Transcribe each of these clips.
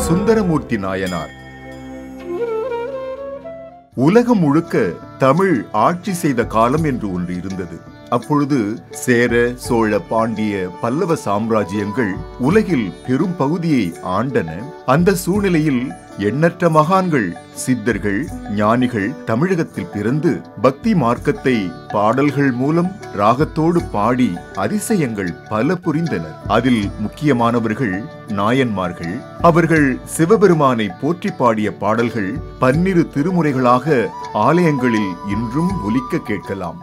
சுந்தரமூர்த்தி நாயனார். உலகம் முழுக்க தமிழ் ஆட்சி செய்த காலம் என்று ஒன்று இருந்தது. அப்பொழுது சேர, சோழ, பாண்டிய, பல்லவ சாம்ராஜ்யங்கள் உலகில் பெரும் பகுதியை ஆண்டன. அந்த சூழ்நிலையில் எண்ணற்ற மகான்கள், சித்தர்கள், ஞானிகள் தமிழகத்தில் பிறந்து பக்தி மார்க்கத்தை பாடல்கள் மூலம் ராகத்தோடு பாடி அதிசயங்கள் பல புரிந்தனர். அதில் முக்கியமானவர்கள் நாயன்மார்கள். அவர்கள் சிவபெருமானை போற்றி பாடிய பாடல்கள் 12 திருமுறைகளாக ஆலயங்களில் இன்றும் ஒலிக்க கேட்கலாம்.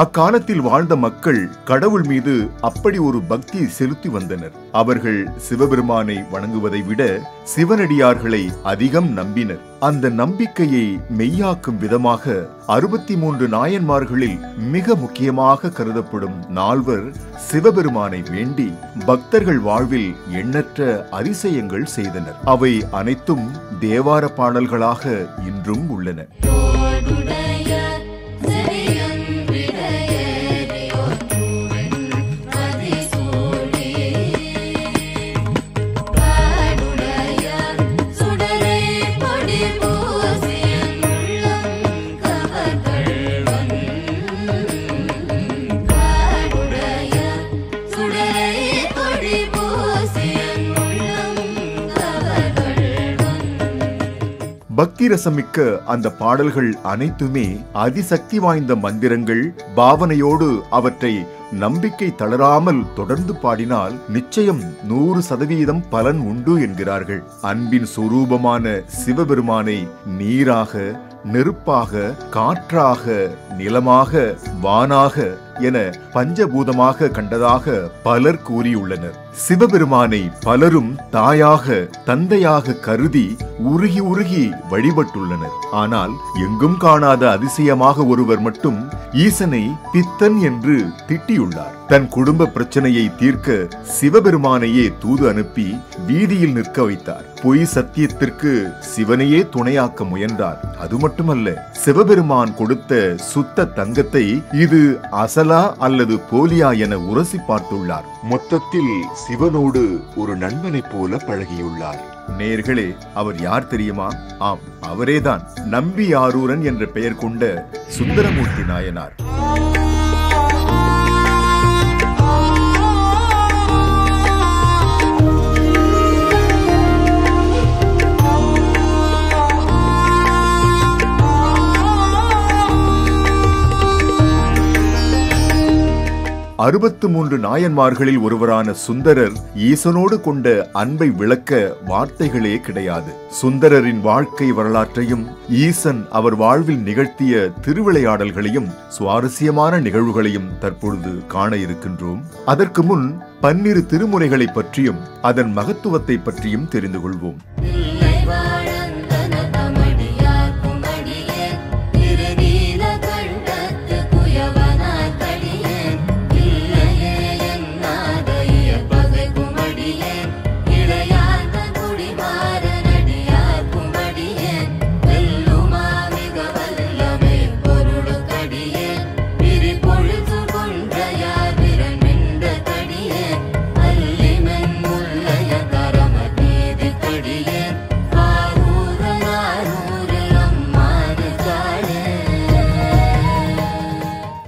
அக்காலத்தில் வாழ்ந்த மக்கள் கடவுள் மீது அப்படி ஒரு பக்தி செலுத்தி வந்தனர். அவர்கள் சிவபெருமானை வணங்குவதை விட சிவனடியார்களை அதிகம் நம்பினர். அந்த நம்பிக்கையை மெய்யாக்கும் விதமாக 63 நாயன்மார்களில் மிக முக்கியமாக கருதப்படும் 4 சிவபெருமானை வேண்டி பக்தர்கள் வாழ்வில் எண்ணற்ற அதிசயங்கள் செய்தனர். அவை அனைத்தும் தேவார பாடல்களாக இன்றும் உள்ளன. பக்தி ரசமிக்க அந்த பாடல்கள் அனைத்துமே அதிசக்தி வாய்ந்த மந்திரங்கள். பாவனையோடு அவற்றை நம்பிக்கை தளராமல் தொடர்ந்து பாடினால் நிச்சயம் 100% பலன் உண்டு என்கிறார்கள். அன்பின் சொரூபமான சிவபெருமானை நீராக, நெருப்பாக, காற்றாக, நிலமாக, வானாக என பஞ்சபூதமாக கண்டதாக பலர் கூறியுள்ளனர். சிவபெருமானை பலரும் தாயாக, தந்தையாக கருதி உருகி உருகி வழிபட்டுள்ளனர். ஆனால் எங்கும் காணாத அதிசயமாக ஒருவர் மட்டும் ஈசனை பித்தன் என்று திட்டியுள்ளார். தன் குடும்ப பிரச்சனையை தீர்க்க சிவபெருமானையே தூது அனுப்பி வீதியில் நிற்க வைத்தார். பொய் சத்தியத்திற்கு சிவனையே துணையாக்க முயன்றார். அது மட்டுமல்ல, சிவபெருமான் கொடுத்த சுத்த தங்கத்தை இது அசலா அல்லது போலியா என உரசி பார்த்துள்ளார். மொத்தத்தில் சிவனோடு ஒரு நண்பனைப் போல பழகியுள்ளார். நேர்களே, அவர் யார் தெரியுமா? ஆம், அவரேதான் நம்பியாரூரன் என்ற பெயர் கொண்ட சுந்தரமூர்த்தி நாயனார். அறுபத்து 3 நாயன்மார்களில் ஒருவரான சுந்தரர் ஈசனோடு கொண்ட அன்பை விளக்க வார்த்தைகளே கிடையாது. சுந்தரரின் வாழ்க்கை வரலாற்றையும் ஈசன் அவர் வாழ்வில் நிகழ்த்திய திருவிளையாடல்களையும் சுவாரஸ்யமான நிகழ்வுகளையும் தற்பொழுது காண இருக்கின்றோம். அதற்கு முன் 12 திருமுறைகளை பற்றியும் அதன் மகத்துவத்தை பற்றியும் தெரிந்து கொள்வோம்.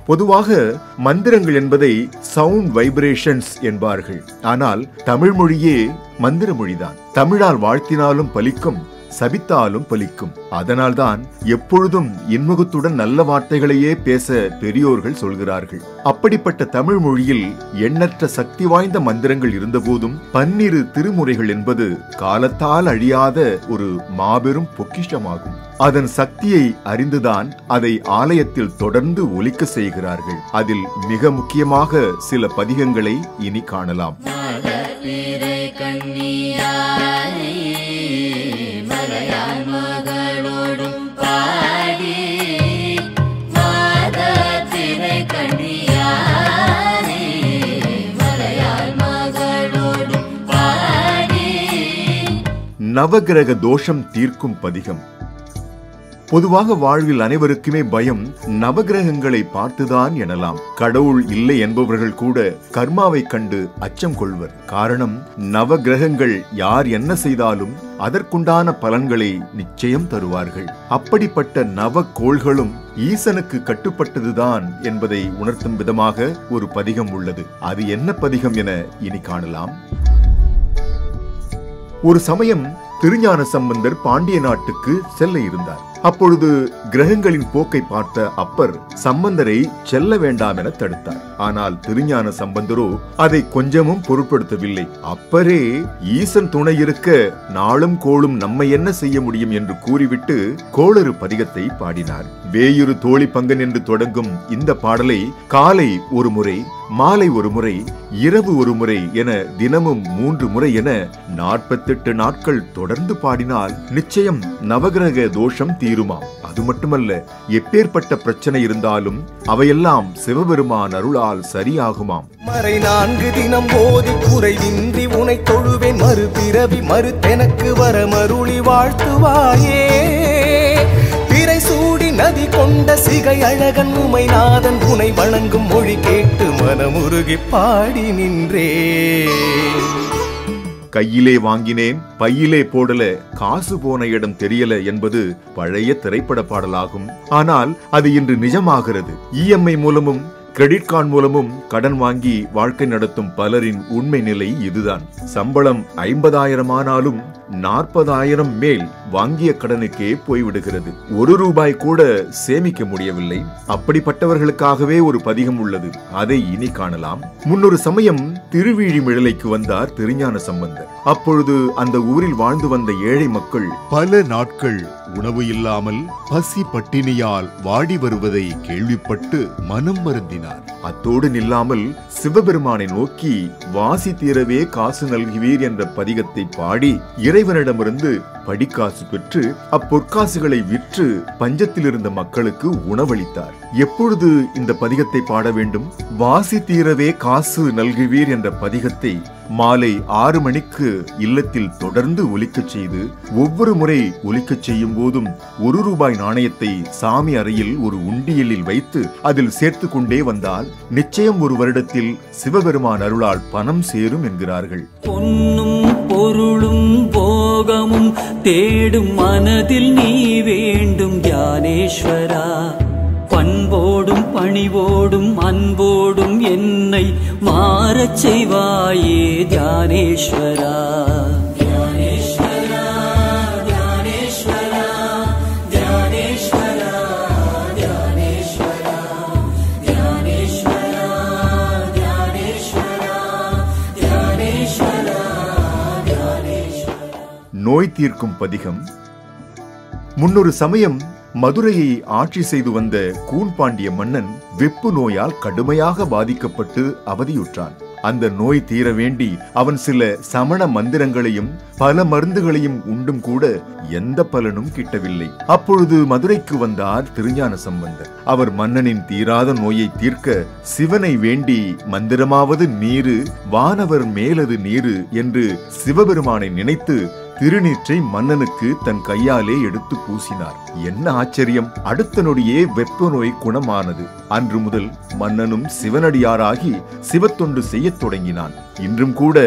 பொதுவாக மந்திரங்கள் என்பதை சவுண்ட் வைப்ரேஷன்ஸ் என்பார்கள். ஆனால் தமிழ் மொழியே மந்திர மொழிதான். தமிழால் வாழ்த்தினாலும் பலிக்கும், சபித்தாலும் பலிக்கும். அதனால்தான் எப்பொழுதும் இன்முகத்துடன் நல்ல வார்த்தைகளையே பேச பெரியோர்கள் சொல்கிறார்கள். அப்படிப்பட்ட தமிழ் மொழியில் எண்ணற்ற சக்தி வாய்ந்த மந்திரங்கள் இருந்தபோதும் 12 திருமுறைகள் என்பது காலத்தால் அழியாத ஒரு மாபெரும் பொக்கிஷமாகும். அதன் சக்தியை அறிந்துதான் அதை ஆலயத்தில் தொடர்ந்து ஒலிக்க செய்கிறார்கள். அதில் மிக முக்கியமாக சில பதிகங்களை இனி காணலாம். மலையான் மகளோடு நவகிரக தோஷம் தீர்க்கும் பதிகம். பொதுவாக வாழ்வில் அனைவருக்குமே பயம் நவகிரகங்களை பார்த்துதான் எனலாம். கடவுள் இல்லை என்பவர்கள் கூட கர்மாவை கண்டு அச்சம் கொள்வர். காரணம், நவகிரகங்கள் யார் என்ன செய்தாலும் அதற்குண்டான பலன்களை நிச்சயம் தருவார்கள். அப்படிப்பட்ட நவக்கோள்களும் ஈசனுக்கு கட்டுப்பட்டதுதான் என்பதை உணர்த்தும் விதமாக ஒரு பதிகம் உள்ளது. அது என்ன பதிகம் என இனி காணலாம். ஒரு சமயம் திருஞான சம்பந்தர் பாண்டிய நாட்டுக்கு செல்ல இருந்தார். அப்பொழுது கிரகங்களின் போக்கை பார்த்த அப்பர் சம்பந்தரை செல்ல வேண்டாம் என தடுத்தார். ஆனால் திருஞான சம்பந்தரோ அதை கொஞ்சமும் பொருட்படுத்தவில்லை. அப்பரே ஈசன் துணை இருக்க நாளும் கோளும் நம்மை என்ன செய்ய முடியும் என்று கூறிவிட்டு கோளறு பதிகத்தை பாடினார். வேயுறு தோழி பங்கன் என்று தொடங்கும் இந்த பாடலை காலை ஒரு முறை, மாலை ஒரு முறை, இரவு ஒரு முறை என தினமும் 3 முறை என 48 நாட்கள் தொடர்ந்து பாடினால் நிச்சயம் நவகிரக தோஷம் தீருமாம். அது மட்டுமல்ல, எப்பேற்பட்ட பிரச்சனை இருந்தாலும் அவையெல்லாம் சிவபெருமான் அருளால் சரியாகுமாம். மறை 4 தினம் போதி குறைவின்றி உனை தொழுவேன், மறுபிறவி மறுத்தெனக்கு வர மருளி வாழ்த்துவாயே. பிறை சூடி நதி கொண்ட சிகை அழகன் உமைநாதன் உனை வணங்கும் மொழி கேட்டு மனமுருகி பாடி நின்றே. கையிலே வாங்கினேன் பையிலே போடல, காசு போன இடம் தெரியல என்பது பழைய திரைப்பட பாடலாகும். ஆனால் அது இன்று நிஜமாகிறது. இஎம்ஐ மூலமும் கிரெடிட் கார்டு மூலமும் கடன் வாங்கி வாழ்க்கை நடத்தும் பலரின் உண்மை நிலை இதுதான். சம்பளம் 50,000 ஆனாலும் 40,000 மேல் வாங்கிய கடனுக்கே போய்விடுகிறது. 1 ரூபாய் கூட சேமிக்க முடியவில்லை. அப்படிப்பட்டவர்களுக்காகவே ஒரு பதிகம் உள்ளது. அதை இனி காணலாம். முன்னொரு சமயம் திருவிழிமிழலைக்கு வந்தார் திருஞான சம்பந்தர். அப்பொழுது அந்த ஊரில் வாழ்ந்து வந்த ஏழை மக்கள் பல நாட்கள் உணவு இல்லாமல் பசி பட்டினியால் வாடி வருவதை கேள்விப்பட்டு மனம் வருந்தினார். அத்தோடு நில்லாமல் சிவபெருமானை நோக்கி வாசி தீரவே காசு நல்குவீர் என்ற பதிகத்தை பாடி இறைவனிடமிருந்து படிக்காசு பெற்று அப்பொற்காசுகளை விற்று பஞ்சத்தில் இருந்த மக்களுக்கு உணவளித்தார். எப்பொழுது இந்த பதிகத்தை பாட வேண்டும்? வாசி தீரவே காசு நல்குவீர் என்ற பதிகத்தை மாலை 6 மணிக்கு இல்லத்தில் தொடர்ந்து ஒலிக்கச் செய்து, ஒவ்வொரு முறை ஒலிக்கச் செய்யும் போதும் 1 ரூபாய் நாணயத்தை சாமி அறையில் ஒரு உண்டியலில் வைத்து அதில் சேர்த்து கொண்டே வந்தால் நிச்சயம் ஒரு வருடத்தில் சிவபெருமான் அருளால் பணம் சேரும் என்கிறார்கள். பொன்னும் பொருளும் போகமும் தேடும் மனதில் நீ வேண்டும் ஞானேஸ்வரா. பண்போடும் பணிவோடும் அன்போடும் என்னை மாறச் செய்வாயே ஞானேஸ்வரா. ஞானேஸ்வரா ஞானேஸ்வரா ஞானேஸ்வரா ஞானேஸ்வரா ஞானேஸ்வரா ஞானேஸ்வரா ஞானேஸ்வரா ஞானேஸ்வரா. நோய் தீர்க்கும் பதிகம். முன்னொரு சமயம் மதுரையை ஆட்சி செய்து வந்த கூன்பாண்டிய மன்னன் வெப்பு நோயால் கடுமையாக பாதிக்கப்பட்டு அவதியுற்றான். அந்த நோய் தீர வேண்டி அவன் சில சமண மந்திரங்களையும் பல மருந்துகளையும் உண்டும் கூட எந்த பலனும் கிட்டவில்லை. அப்பொழுது மதுரைக்கு வந்தார் திருஞான சம்பந்தர். அவர் மன்னனின் தீராத நோயை தீர்க்க சிவனை வேண்டி மந்திரமாவது நீரு, வானவர் மேலது நீரு என்று சிவபெருமானை நினைத்து திருநீற்றை மன்னனுக்கு தன் கையாலே எடுத்து பூசினார். என்ன ஆச்சரியம்! அடுத்த நொடியே வெப்ப நோய் குணமானது. அன்று முதல் மன்னனும் சிவனடியாராகி சிவத்தொண்டு செய்யத் தொடங்கினான். இன்றும் கூட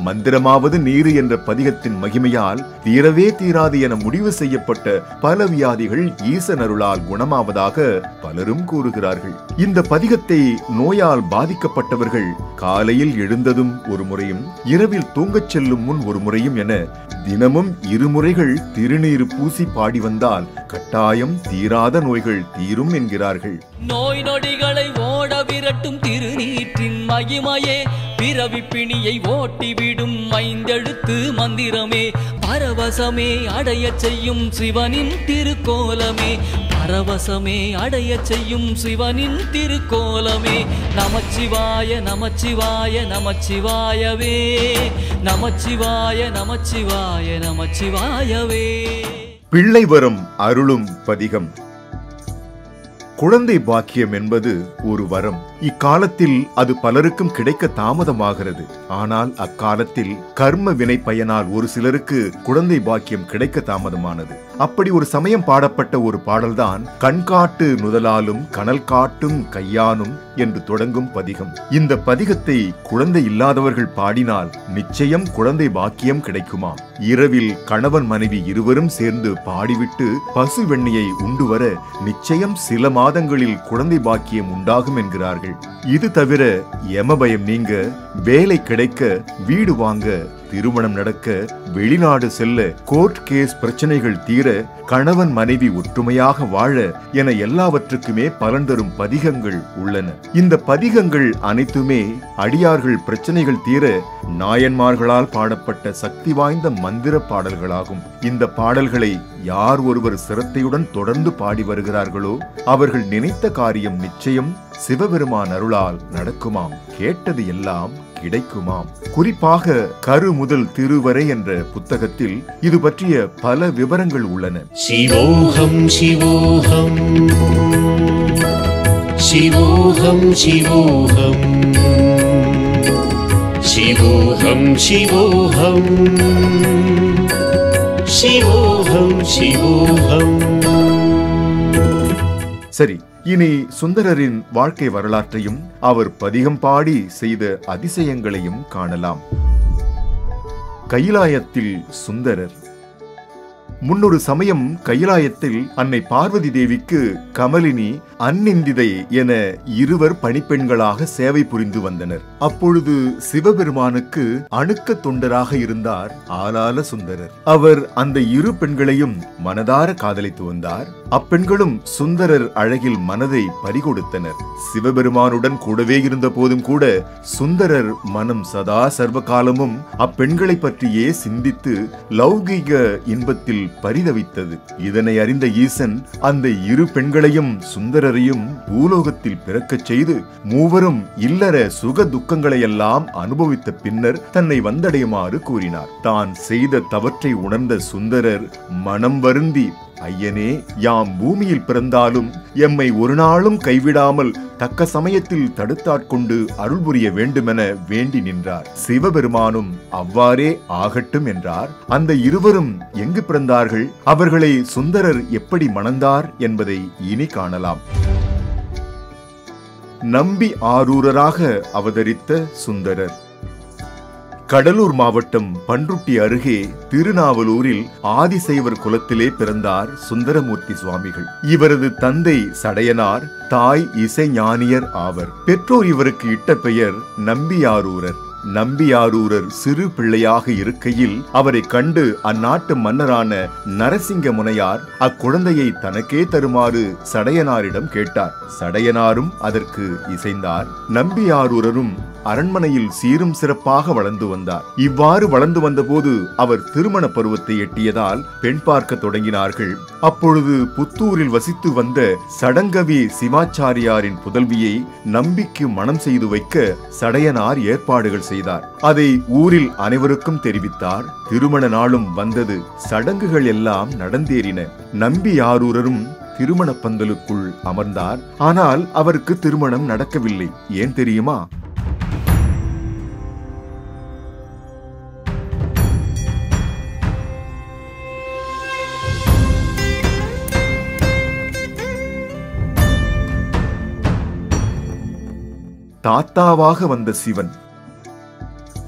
மந்திரமாவது நீரு என்ற பதிகத்தின் மகிமையால் தீரவே தீராது என முடிவு செய்யப்பட்ட பல வியாதிகள் ஈசன் அருளால் குணமாவதாக பலரும் கூறுகிறார்கள். இந்த பதிகத்தை நோயால் பாதிக்கப்பட்டவர்கள் காலையில் எழுந்ததும் ஒரு முறையும் இரவில் தூங்கச் செல்லும் முன் ஒரு முறையும் என தினமும் 2 முறைகள் திருநீர் பூசி பாடி வந்தால் கட்டாயம் தீராத நோய்கள் தீரும் என்கிறார்கள். நோய் நொடிகளை ஓட விரட்டும் திருநீற்றின் மகிமையே, பிறவி பிணியை ஓட்டிவிடும் 5 எழுத்து மந்திரமே, பரவசமே அடைய செய்யும் சிவனின் திருக்கோலமே, பரவசமே அடைய செய்யும் சிவனின் திருக்கோலமே. நமச்சிவாய நமச்சிவாய நமச்சிவாயவே, நமச்சிவாய நமச்சிவாய நமச்சிவாயவே. பிள்ளை வரம் அருளும் பதிகம். குழந்தை பாக்கியம் என்பது ஒரு வரம். இக்காலத்தில் அது பலருக்கும் கிடைக்க தாமதமாகிறது. ஆனால் அக்காலத்தில் கர்ம வினை பயனால் ஒரு சிலருக்கு குழந்தை பாக்கியம் கிடைக்க தாமதமானது. அப்படி ஒரு சமயம் பாடப்பட்ட ஒரு பாடல்தான் கண்காட்டு நுதலாலும் கனல் காட்டும் கையானும் என்று தொடங்கும் பதிகம். இந்த பதிகத்தை குழந்தை இல்லாதவர்கள் பாடினால் நிச்சயம் குழந்தை பாக்கியம் கிடைக்குமாம். இரவில் கணவன் மனைவி இருவரும் சேர்ந்து பாடிவிட்டு பசு வெண்ணையை உண்டு வர நிச்சயம் சில மாதங்களில் குழந்தை பாக்கியம் உண்டாகும் என்கிறார்கள். இது தவிர யமபயம் நீங்க, வேலை கிடைக்க, வீடு வாங்க, திருமணம் நடக்க, வெளிநாடு செல்ல, கோர்ட் கேஸ் பிரச்சனைகள் தீர, கணவன் மனைவி ஒற்றுமையாக வாழ என எல்லாவற்றுக்குமே பலன் தரும் பதிகங்கள் உள்ளன. இந்த பதிகங்கள் அனைத்துமே அடியார்கள் பிரச்சனைகள் தீர நாயன்மார்களால் பாடப்பட்ட சக்தி வாய்ந்த மந்திர பாடல்களாகும். இந்த பாடல்களை யார் ஒருவர் சிரத்தையுடன் தொடர்ந்து பாடி வருகிறார்களோ அவர்கள் நினைத்த காரியம் நிச்சயம் சிவபெருமான் அருளால் நடக்குமாம். கேட்டது எல்லாம் கிடைக்குமாம். குறிப்பாக கரு முதல் திருவரை என்ற புத்தகத்தில் இது பற்றிய பல விவரங்கள் உள்ளன. சிவோகம் சிவோகம் சிவோகம் சிவோகம் சிவோகம் சிவோகம் சிவோகம் சிவோகம். சரி, இனி சுந்தரரின் வாழ்க்கை வரலாற்றையும் அவர் பதிகம் பாடி செய்த அதிசயங்களையும் காணலாம். கைலாயத்தில் சுந்தரர். முன்னொரு சமயம் கைலாயத்தில் அன்னை பார்வதி தேவிக்கு கமலினி, அந்நிந்திதை என இருவர் பணிப்பெண்களாக சேவை புரிந்து வந்தனர். அப்பொழுது சிவபெருமானுக்கு அணுக்க தொண்டராக இருந்தார் ஆலால சுந்தரர். அவர் அந்த இரு பெண்களையும் மனதார காதலித்து வந்தார். அப்பெண்களும் சுந்தரர் அழகில் மனதை பறிகொடுத்தனர். சிவபெருமானுடன் கூடவே இருந்த போதும் கூட சுந்தரர் மனம் சதா சர்வகாலமும் அப்பெண்களை பற்றியே சிந்தித்து லௌகீக இன்பத்தில் பரிதவித்தது. இதனை அறிந்த ஈசன் அந்த இரு பெண்களையும் சுந்தரரையும் பூலோகத்தில் பிறக்கச் செய்து மூவரும் இல்லற சுக துக்கங்களை எல்லாம் அனுபவித்த பின்னர் தன்னை வந்தடையுமாறு கூறினார். தான் செய்த தவற்றை உணர்ந்த சுந்தரர் மனம் வருந்தி, ஐயனே, யாம் பூமியில் பிறந்தாலும் எம்மை ஒரு நாளும் கைவிடாமல் தக்க சமயத்தில் தடுத்தாட்கொண்டு அருள் புரிய வேண்டுமென வேண்டி நின்றார். சிவபெருமானும் அவ்வாறே ஆகட்டும் என்றார். அந்த இருவரும் எங்கு பிறந்தார்கள், அவர்களை சுந்தரர் எப்படி மணந்தார் என்பதை இனி காணலாம். நம்பி ஆரூரராக அவதரித்த சுந்தரர். கடலூர் மாவட்டம் பன்ருட்டி அருகே திருநாவலூரில் ஆதிசைவர் குலத்திலே பிறந்தார் சுந்தரமூர்த்தி சுவாமிகள். இவரது தந்தை சடையனார், தாய் இசைஞானியர் ஆவர். பெற்றோர் இவருக்கு இட்ட பெயர் நம்பியாரூரர். நம்பியாரூரர் சிறு பிள்ளையாக இருக்கையில் அவரை கண்டு அந்நாட்டு மன்னரான நரசிங்க முனையார் அக்குழந்தையை தனக்கே தருமாறு சடையனாரிடம் கேட்டார். சடையனாரும் அதற்கு இசைந்தார். நம்பியாரூரரும் அரண்மனையில் சீரும் சிறப்பாக வளர்ந்து வந்தார். இவ்வாறு வளர்ந்து வந்தபோது அவர் திருமண பருவத்தை எட்டியதால் பெண் பார்க்க தொடங்கினார்கள். அப்பொழுது புத்தூரில் வசித்து வந்த சடங்கவி சிவாச்சாரியாரின் புதல்வியை நம்பிக்கு மணம் செய்து வைக்க சடையனார் ஏற்பாடுகள் செய்தார். அதை ஊரில் அனைவருக்கும் தெரிவித்தார். திருமண நாளும் வந்தது. சடங்குகள் எல்லாம் நடந்தேறின. நம்பியாரூரரும் திருமண பந்தலுக்குள் அமர்ந்தார். ஆனால் அவருக்கு திருமணம் நடக்கவில்லை. ஏன் தெரியுமா? தாத்தாவாக வந்த சிவன்.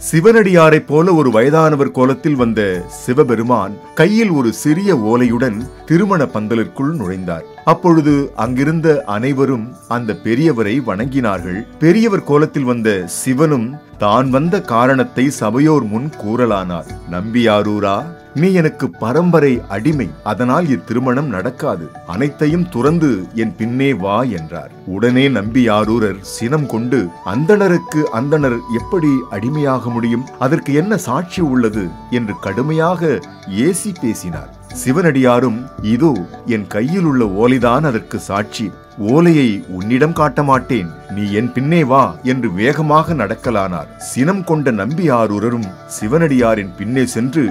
சிவனடியாரை போல ஒரு வயதானவர் கோலத்தில் வந்த சிவபெருமான் கையில் ஒரு சிறிய ஓலையுடன் திருமண பந்தலிற்குள் நுழைந்தார். அப்பொழுது அங்கிருந்த அனைவரும் அந்த பெரியவரை வணங்கினார்கள். பெரியவர் கோலத்தில் வந்த சிவனும் தான் வந்த காரணத்தை சபையோர் முன் கூறலானார். நம்பியாரூரா, நீ எனக்கு பரம்பரை அடிமை, அதனால் இத்திருமணம் நடக்காது. அனைத்தையும் துறந்து என் பின்னே வா என்றார். உடனே நம்பியாரூரர் சினம் கொண்டு, அந்தணருக்கு அந்தணர் எப்படி அடிமையாக முடியும்? அதற்கு என்ன சாட்சி உள்ளது என்று கடுமையாக ஏசி பேசினார். சிவனடியாரும், இதோ என் கையில் உள்ள ஓலைதான் அதற்கு சாட்சி. ஓலையை உன்னிடம் காட்ட மாட்டேன், நீ என் பின்னே வா என்று வேகமாக நடக்கலானார். சினம் கொண்ட நம்பியாரூரரும் சிவனடியாரின் பின்னே சென்று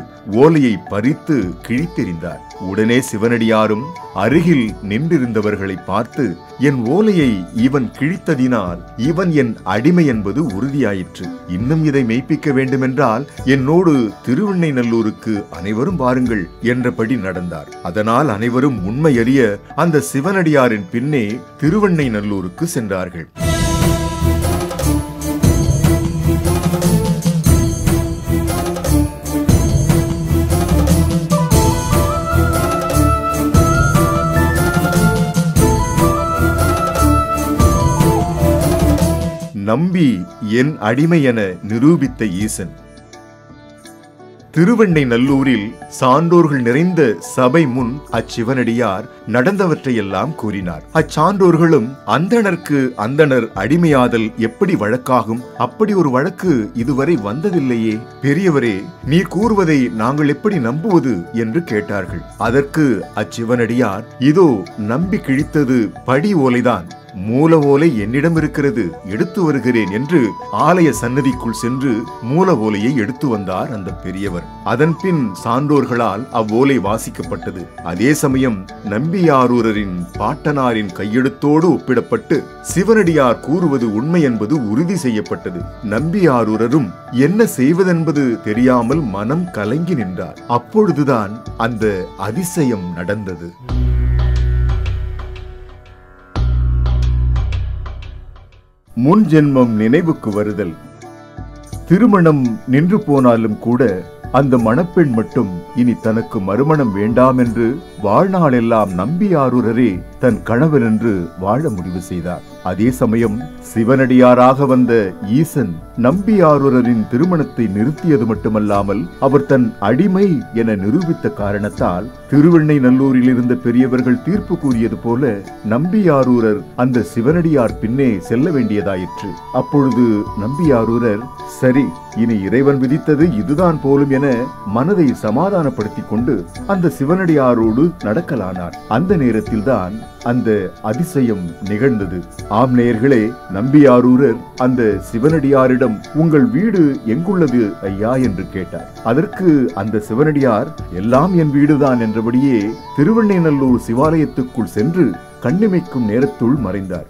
ஓலையை பறித்து கிழித்தெறிந்தார். உடனே சிவனடியாரும் அருகில் நின்றிருந்தவர்களை பார்த்து, என் ஓலையை இவன் கிழித்ததினால் இவன் என் அடிமை என்பது உறுதியாயிற்று. இன்னும் இதை மெய்ப்பிக்க வேண்டுமென்றால் என்னோடு திருவெண்ணைநல்லூருக்கு அனைவரும் வாருங்கள் என்றபடி நடந்தார். அதனால் அனைவரும் உண்மையறிய அந்த சிவனடியாரின் பின்னே திருவெண்ணைநல்லூருக்கு சென்றார்கள். நம்பி என் அடிமை என நிரூபித்த ஈசன். திருவெண்ணைநல்லூரில் சான்றோர்கள் நிறைந்த சபை முன் அச்சிவனடியார் நடந்தவற்றையெல்லாம் கூறினார். அச்சான்றோர்களும் அந்தணர்க்கு அந்தணர் அடிமையாதல் எப்படி வழக்காகும்? அப்படி ஒரு வழக்கு இதுவரை வந்ததில்லையே. பெரியவரே, நீர் கூறுவதை நாங்கள் எப்படி நம்புவது என்று கேட்டார்கள். அதற்கு அச்சிவனடியார், இதோ நம்பி கிழித்தது படி ஓலைதான், மூல ஓலை என்னிடம் இருக்கிறது, எடுத்து வருகிறேன் என்று ஆலய சன்னதிக்குள் சென்று மூல ஓலையை எடுத்து வந்தார் அந்த பெரியவர். அதன் பின் சான்றோர்களால் அவ்வோலை வாசிக்கப்பட்டது. அதே சமயம் நம்பியாரூரரின் பாட்டனாரின் கையெழுத்தோடு ஒப்பிடப்பட்டு சிவனடியார் கூறுவது உண்மை என்பது உறுதி செய்யப்பட்டது. நம்பியாரூரரும் என்ன செய்வதென்பது தெரியாமல் மனம் கலங்கி நின்றார். அப்பொழுதுதான் அந்த அதிசயம் நடந்தது. முன் ஜென்மம் நினைவுக்கு வருதல். திருமணம் நின்று போனாலும் கூட அந்த மணப்பெண் மட்டும் இனி தனக்கு மறுமணம் வேண்டாம் என்று வாழ்நாளெல்லாம் நம்பியாரூரரே தன் கணவன் என்று வாழ முடிவு செய்தார். அதே சமயம் சிவனடியாராக வந்த ஈசன் நம்பியாரூரரின் திருமணத்தை நிறுத்தியது மட்டுமல்லாமல் அவர் தன் அடிமை என நிரூபித்த காரணத்தால் திருவெண்ணைநல்லூரில் இருந்த பெரியவர்கள் தீர்ப்பு கூறியது போல நம்பியாரூரர் அந்த சிவனடியார் பின்னே செல்ல வேண்டியதாயிற்று. அப்பொழுது நம்பியாரூரர், சரி, இனி இறைவன் விதித்தது இதுதான் போலும் என மனதை சமாதானப்படுத்திக் கொண்டு அந்த சிவனடியாரோடு நடக்கலானார். அந்த நேரத்தில்தான் அந்த அதிசயம் நிகழ்ந்தது. ஆம் நேயர்களே, நம்பியாரூரர் அந்த சிவனடியாரிடம், உங்கள் வீடு எங்குள்ளது ஐயா என்று கேட்டார். அதற்கு அந்த சிவனடியார், எல்லாம் என் வீடுதான் என்றபடியே திருவெண்ணைநல்லூர் சிவாலயத்துக்குள் சென்று கண்ணிமைக்கும் நேரத்துள் மறைந்தார்.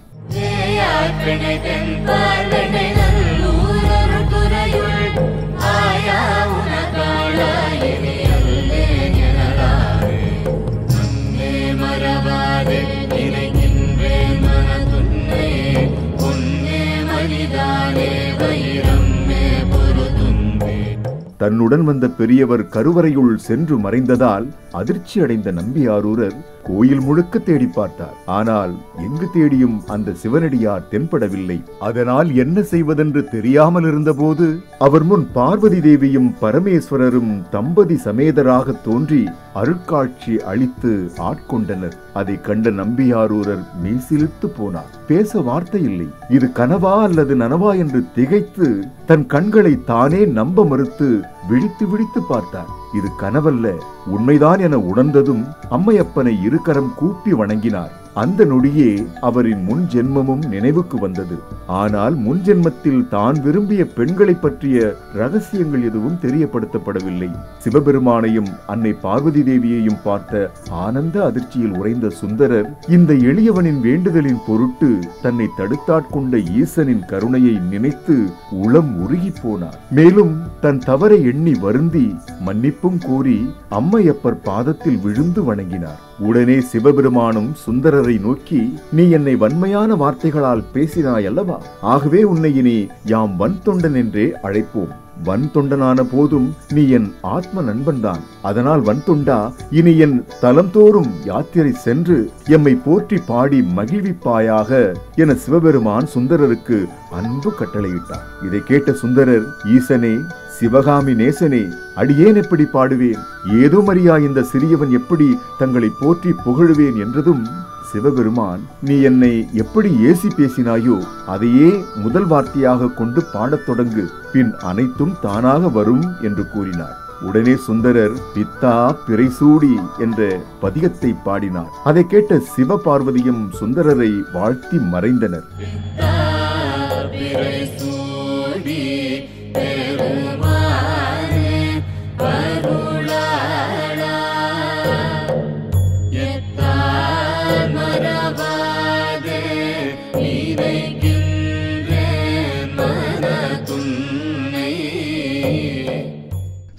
தன்னுடன் வந்த பெரியவர் கருவறையுள் சென்று மறைந்ததால் அதிர்ச்சி அடைந்த நம்பியாரூரர் கோயில் முழுக்க தேடி பார்த்தார். ஆனால் எங்கு தேடியும் அந்த சிவனடியார் தென்படவில்லை. அதனால் என்ன செய்வதென்று தெரியாமல் இருந்தபோது அவர் முன் பார்வதி தேவியும் பரமேஸ்வரரும் தம்பதி சமேதராக தோன்றி அருட்காட்சி அளித்து ஆட்கொண்டனர். அதை கண்ட நம்பியாரூரர் மெய்சிலிர்த்து போனார். பேச வார்த்தை இல்லை. இது கனவா அல்லது நனவா என்று திகைத்து தன் கண்களை தானே நம்ப மறுத்து விழித்து விழித்து பார்த்தார். இது கனவல்ல, உண்மைதான் என உணர்ந்ததும் அம்மையப்பனை இருகரம் கூப்பி வணங்கினார். அந்த நொடியே அவரின் முன் ஜென்மமும் நினைவுக்கு வந்தது. ஆனால் முன் ஜென்மத்தில் தான் விரும்பிய பெண்களை பற்றிய ரகசியங்கள் எதுவும் தெரியப்படுத்தப்படவில்லை. சிவபெருமானையும் அன்னை பார்வதி தேவியையும் பார்த்த ஆனந்த அதிர்ச்சியில் உறைந்த சுந்தரர் இந்த எளியவனின் வேண்டுதலின் பொருட்டு தன்னை தடுத்தாட்கொண்ட ஈசனின் கருணையை நினைத்து உளம் உருகி போனார். மேலும் தன் தவறை எண்ணி வருந்தி மன்னிப்பும் கூறி அம்மையப்பர் பாதத்தில் விழுந்து வணங்கினார். உடனே சிவபெருமானும் சுந்தரரை நோக்கி, நீ என்னை வன்மையான வார்த்தைகளால் பேசினாய் அல்லவா? ஆகவே உன்னை இனி யாம் வன் தொண்டன் என்றே அழைப்போம். வன் தொண்டனான போதும் நீ என் ஆத்ம நண்பன்தான். அதனால் வன் தொண்டா, இனி என் தலம்தோறும் யாத்திரை சென்று எம்மை போற்றி பாடி மகிழ்விப்பாயாக என சிவபெருமான் சுந்தரருக்கு அன்பு கட்டளையிட்டார். இதை கேட்ட சுந்தரர், ஈசனே, சிவகாமி நேசனே, அடியேன் எப்படி பாடுவேன்? ஏதோ மரியா இந்த சிறியவன் எப்படி தங்களை போற்றி புகழுவேன் என்றதும் சிவபெருமான், நீ என்னை எப்படி ஏசி பேசினாயோ அதையே முதல் வார்த்தையாக கொண்டு பாடத் தொடங்கு, பின் அனைத்தும் தானாக வரும் என்று கூறினார். உடனே சுந்தரர் பித்தா பிறைசூடி என்ற பதிகத்தை பாடினார். அதை கேட்ட சிவபார்வதியும் சுந்தரரை வாழ்த்தி மறைந்தனர்.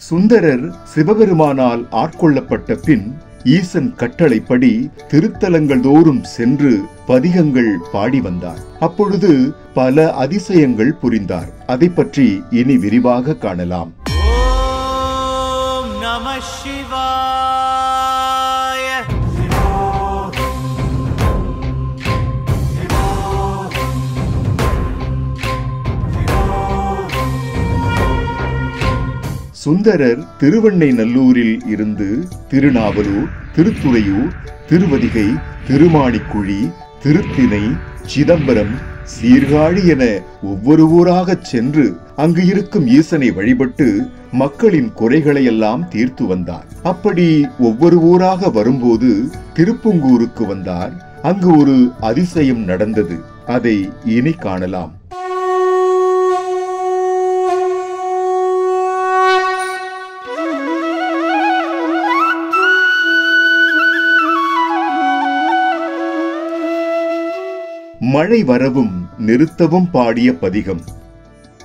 சுந்தரர் சிவபெருமானால் ஆட்கொள்ளப்பட்ட பின் ஈசன் கட்டளைப்படி திருத்தலங்கள் தோறும் சென்று பதிகங்கள் பாடி வந்தார். அப்பொழுது பல அதிசயங்கள் புரிந்தார். அதை பற்றி இனி விரிவாக காணலாம். ஓம் நம சிவாய. சுந்தரர் திருவெண்ணைநல்லூரில் இருந்து திருநாவலூர், திருத்துறையூர், திருவதிகை, திருமாணிக்குழி, திருத்திணை, சிதம்பரம், சீர்காழி என ஒவ்வொரு ஊராகச் சென்று அங்கு இருக்கும் ஈசனை வழிபட்டு மக்களின் குறைகளையெல்லாம் தீர்த்து வந்தார். அப்படி ஒவ்வொரு ஊராக வரும்போது திருப்புங்கூருக்கு வந்தார். அங்கு ஒரு அதிசயம் நடந்தது. அதை இனி காணலாம். மழை வரவும் நிறுத்தவும் பாடிய பதிகம்.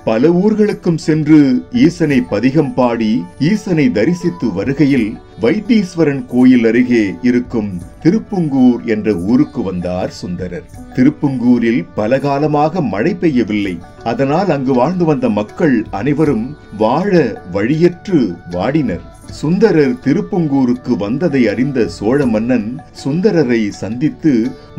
பல ஊர்களுக்கும் சென்று ஈசனை பதிகம் பாடி ஈசனை தரிசித்து வருகையில் வைத்தீஸ்வரன் கோயில் அருகே இருக்கும் திருப்புங்கூர் என்ற ஊருக்கு வந்தார் சுந்தரர். திருப்புங்கூரில் பல காலமாக மழை பெய்யவில்லை. அதனால் அங்கு வாழ்ந்து வந்த மக்கள் அனைவரும் வாழ வழியற்று வாடினர். சுந்தரர் திருப்புங்கூருக்கு வந்ததை அறிந்த சோழ மன்னன் சுந்தரரை சந்தித்து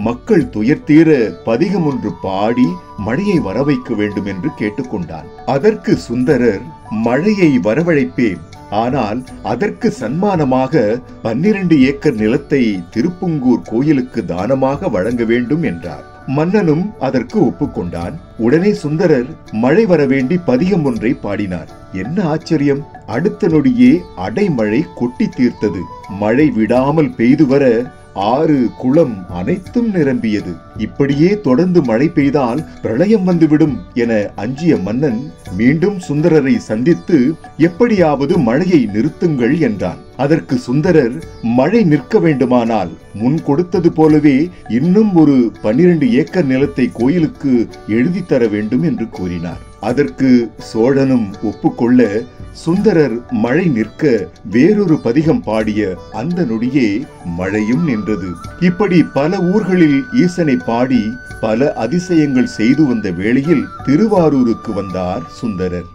மக்கள் துயர்தீர பதிகம் ஒன்று பாடி மழையை வரவைக்க வேண்டும் என்று கேட்டுக்கொண்டான். அதற்கு சுந்தரர், மழையை வரவழைப்பேன், ஆனால் அதற்கு சன்மானமாக 12 ஏக்கர் நிலத்தை திருப்புங்கூர் கோயிலுக்கு தானமாக வழங்க வேண்டும் என்றார். மன்னனும் அதற்கு ஒப்புக்கொண்டான். உடனே சுந்தரர் மழை வர வேண்டி பதிகம் ஒன்றை பாடினார். என்ன ஆச்சரியம்! அடுத்த நொடியே அடைமழை கொட்டி தீர்த்தது. மழை விடாமல் பெய்து வர ஆறு குளம் அனைத்தும் நிரம்பியது. இப்படியே தொடர்ந்து மழை பெய்தால் பிரளயம் வந்துவிடும் என அஞ்சிய மன்னன் மீண்டும் சுந்தரரை சந்தித்து எப்படியாவது மழையை நிறுத்துங்கள் என்றான். அதற்கு சுந்தரர், மழை நிற்க வேண்டுமானால் முன் கொடுத்தது போலவே இன்னும் ஒரு 12 ஏக்கர் நிலத்தை கோயிலுக்கு எழுதி தர வேண்டும் என்று கூறினார். அதற்கு சோழனும் ஒப்புக்கொள்ள சுந்தரர் மழை நிற்க வேறொரு பதிகம் பாடிய அந்த நொடியே மழையும் நின்றது. இப்படி பல ஊர்களில் ஈசனை பாடி பல அதிசயங்கள் செய்து வந்த வேளையில் திருவாரூருக்கு வந்தார் சுந்தரர்.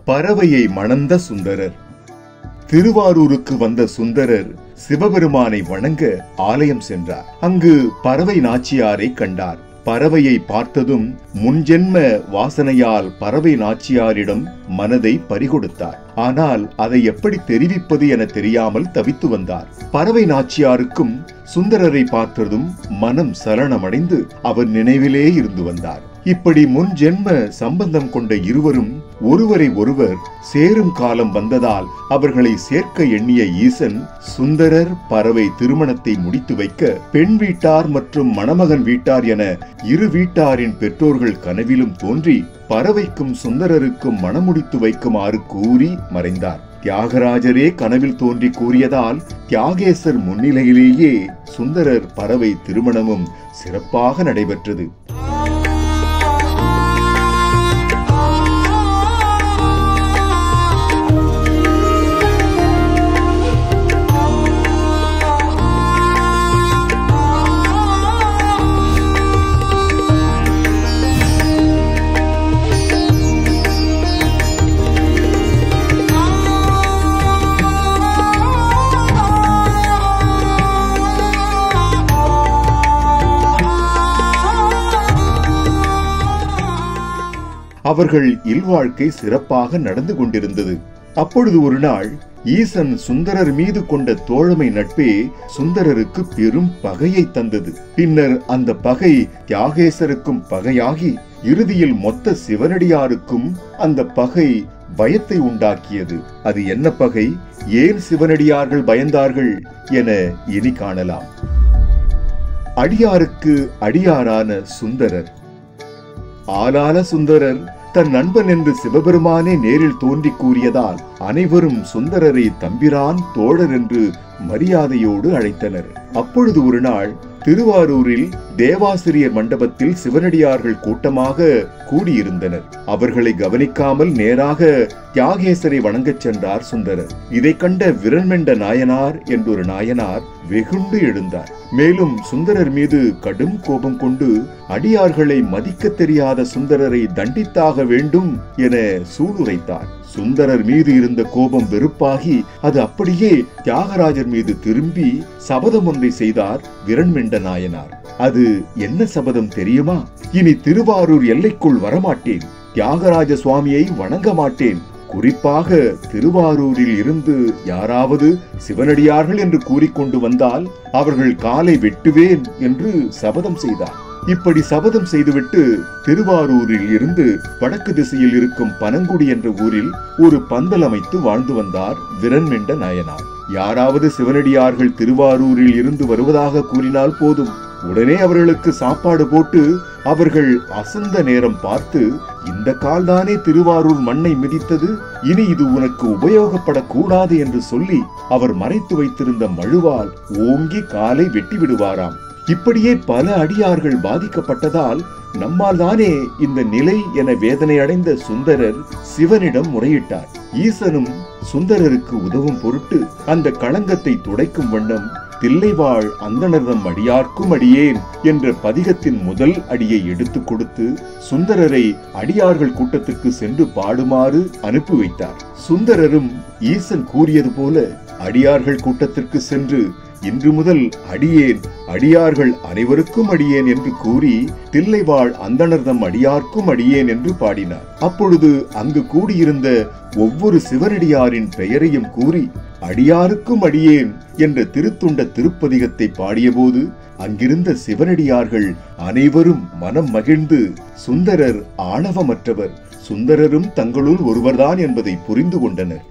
பறவையை மணந்த சுந்தரர். திருவாரூருக்கு வந்த சுந்தரர் சிவபெருமானை வணங்க ஆலயம் சென்றார். அங்கு பறவை நாச்சியாரை கண்டார். பறவையை பார்த்ததும் முன்ஜென்ம வாசனையால் பறவை நாச்சியாரிடம் மனதை பறிகொடுத்தார். ஆனால் அதை எப்படி தெரிவிப்பது என தெரியாமல் தவித்து வந்தார். பறவை நாச்சியாருக்கும் சுந்தரரை பார்த்ததும் மனம் சலனமடைந்து அவர் நினைவிலே இருந்து வந்தார். இப்படி முன் ஜென்ம சம்பந்தம் கொண்ட இருவரும் ஒருவரை ஒருவர் சேரும் காலம் வந்ததால் அவர்களை சேர்க்க எண்ணிய ஈசன் சுந்தரர் பறவை திருமணத்தை முடித்து வைக்க பெண் வீட்டார் மற்றும் மணமகன் வீட்டார் என இரு வீட்டாரின் பெற்றோர்கள் கனவிலும் தோன்றி பறவைக்கும் சுந்தரருக்கும் மணமுடித்து வைக்குமாறு கூறி மறைந்தார். தியாகராஜரே கனவில் தோன்றி கூறியதால் தியாகேசர் முன்னிலையிலேயே சுந்தரர் பறவை திருமணமும் சிறப்பாக நடைபெற்றது. அவர்கள் இல்வாழ்க்கை சிறப்பாக நடந்து கொண்டிருந்தது. அப்பொழுது ஒரு நாள் ஈசன் சுந்தரர் மீது கொண்ட தோழமை நட்பே சுந்தரருக்கு பெரும் பகையை தந்தது. பின்னர் அந்த பகை தியாகேசருக்கும் பகையாகி இறுதியில் மொத்த சிவனடியாருக்கும் அந்த பகை பயத்தை உண்டாக்கியது. அது என்ன பகை, ஏன் சிவனடியார்கள் பயந்தார்கள் என இனி காணலாம். அடியாருக்கு அடியாரான சுந்தரர். ஆளான சுந்தரர் தன் நண்பன் என்று சிவபெருமானே நேரில் தோன்றி கூறியதால் அனைவரும் சுந்தரரை தம்பிரான், தோழர் என்று மரியாதையோடு அழைத்தனர். அப்பொழுது ஒரு நாள் திருவாரூரில் தேவாசிரியர் மண்டபத்தில் சிவனடியார்கள் கூட்டமாக கூடியிருந்தனர். அவர்களை கவனிக்காமல் நேராக தியாகேசரை வணங்கச் சென்றார் சுந்தரர். இதை கண்ட விரண்மெண்ட நாயனார் என்றொரு நாயனார் வெகுண்டு எழுந்தார். மேலும் சுந்தரர் மீது கடும் கோபம் கொண்டு அடியார்களை மதிக்க தெரியாத சுந்தரரை தண்டித்தாக வேண்டும் என சூளுரைத்தார். சுந்தரர் மீது இருந்த கோபம் வெறுப்பாகி அது அப்படியே தியாகராஜர் மீது திரும்பி சபதம் ஒன்றை செய்தார் விரண்மெண்ட நாயனார். அது என்ன சபதம் தெரியுமா? இனி திருவாரூர் எல்லைக்குள் வரமாட்டேன், தியாகராஜ சுவாமியை வணங்க மாட்டேன், குறிப்பாக திருவாரூரில் இருந்து யாராவது சிவனடியார்கள் என்று கூறிக்கொண்டு வந்தால் அவர்கள் காலை வெட்டுவேன் என்று சபதம் செய்தார். இப்படி சபதம் செய்துவிட்டு திருவாரூரில் இருந்து வடக்கு திசையில் இருக்கும் பனங்குடி என்ற ஊரில் ஒரு பந்தல் அமைத்து வாழ்ந்து வந்தார் விரண்மெண்ட நாயனார். யாராவது சிவனடியார்கள் திருவாரூரில் இருந்து வருவதாக கூறினால் போதும், உடனே அவர்களுக்கு சாப்பாடு போட்டு அவர்கள் அசந்த நேரம் பார்த்து, இந்த கால்தானே திருவாரூர் மண்ணை மிதித்தது, இனி இது உனக்கு உபயோகப்படக்கூடாது என்று சொல்லி அவர் மறைத்து வைத்திருந்த மழுவால் ஓங்கி காலை வெட்டி விடுவாராம். இப்படியே பல அடியார்கள் பாதிக்கப்பட்டதால் நம்மால் தானே இந்த நிலை என வேதனை அடைந்த சுந்தரர் சிவனிடம் முறையிட்டார். ஈசனும் சுந்தரருக்கு உதவும் பொருட்டு அந்த களங்கத்தை துடைக்கும் வண்ணம் தில்லைவாழ் அந்தணர்தம் அடியார்க்கும் அடியேன் என்ற பதிகத்தின் முதல் அடியை எடுத்துக் கொடுத்து சுந்தரரை அடியார்கள் கூட்டத்துக்கு சென்று பாடுமாறு அனுப்பி வைத்தார். சுந்தரரும் ஈசன் கூறியது போல அடியார்கள் கூட்டத்திற்கு சென்று இன்று முதல் அடியேன் அடியார்கள் அனைவருக்கும் அடியேன் என்று கூறி தில்லைவாழ் அந்தணர்தம் அடியார்க்கும் அடியேன் என்று பாடினார். அப்பொழுது அங்கு கூடியிருந்த ஒவ்வொரு சிவனடியாரின் பெயரையும் கூறி அடியாருக்கும் அடியேன் என்ற திருத்துண்ட திருப்பதிகத்தை பாடியபோது அங்கிருந்த சிவனடியார்கள் அனைவரும் மனம் மகிழ்ந்து சுந்தரர் ஆணவமற்றவர், சுந்தரரும் தங்களுள் ஒருவர்தான் என்பதை புரிந்து கொண்டனர்.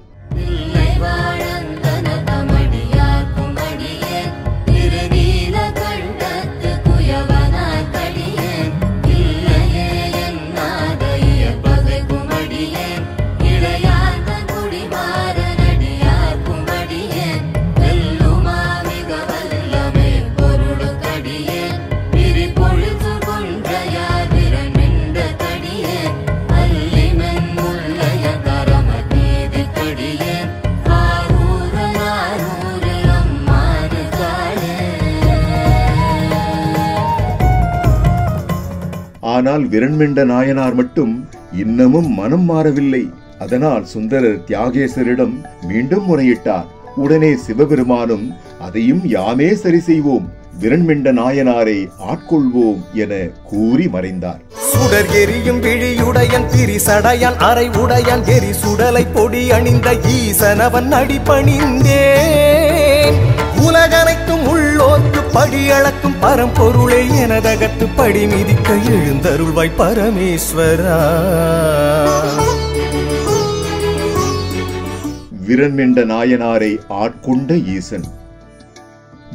ஆனால் விரண்மெண்ட நாயனார் மட்டும் இன்னமும் மனம் மாறவில்லை. அதனால் சுந்தரர் தியாகேசரிடம் மீண்டும் முறையிட்டார். உடனே சிவபெருமானும் அதையும் யாமே சரி செய்வோம், விரண்மெண்ட நாயனாரை ஆட்கொள்வோம் என கூறி மறைந்தார். சுடர் எரியும் விழியுடையன் திரிசடையான் அரை உடையான் எரி சுடலை பொடி அணிந்த ஈசனவன் அடிபணிந்தேன். உலகனைத்தும் உள்ளோர்க்கு படி அளக்கும் பரம்பொருளை எனதகத்து படி மிதிக்க எழுந்தருள்வாய் பரமேஸ்வரா. விரண்மெண்ட நாயனாரை ஆட்கொண்ட ஈசன்.